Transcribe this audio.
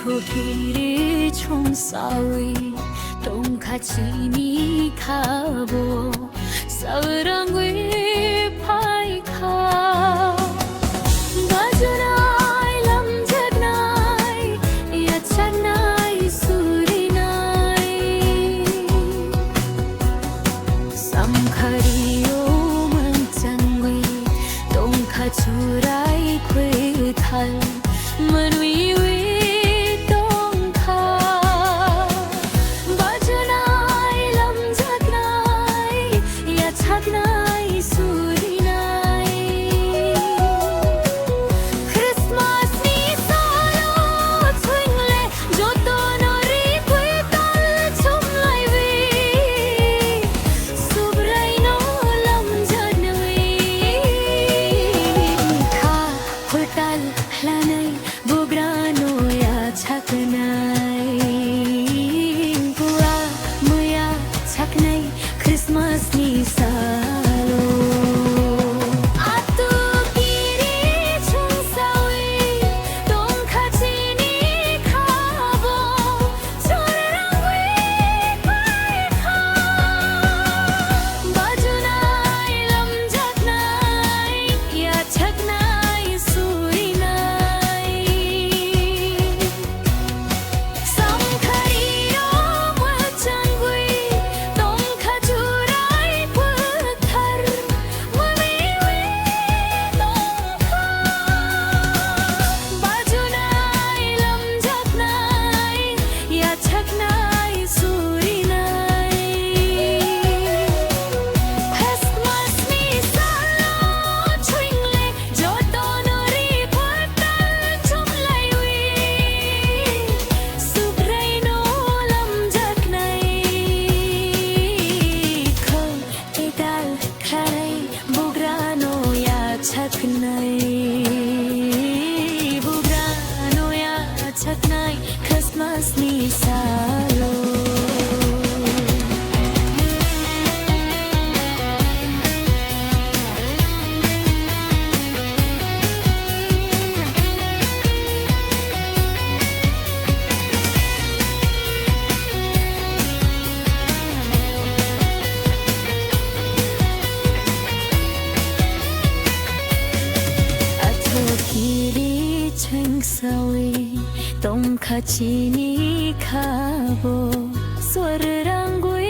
토끼리 총싸위 똥같이니 가보 싸우랑귀 파이카 바주나이 람작나이 야착나이 수리나이 삼카리오 문장귀 똥카추라이 괴탈 मनवीवी तोंखा बजनाई लमझकनाई या छकनाई सूरीनाई क्रिसमस नी सालो छुंगले जो तो नोरी क्वितल छुमलाईवी सुब्राइनो लमझकनवी खा फुटल हलानाई Bugrano ya chaknai Pura muya chaknai Christmas ni salo Atu kiri chung sawi Tong khachi ni khabo Chorangwi pai kha Bajunai lam jaknai Ya chaknai surinai Bugrano ya chaknai Christmas ni salo Kiri cheng sawi tong khachini khabo swar rangui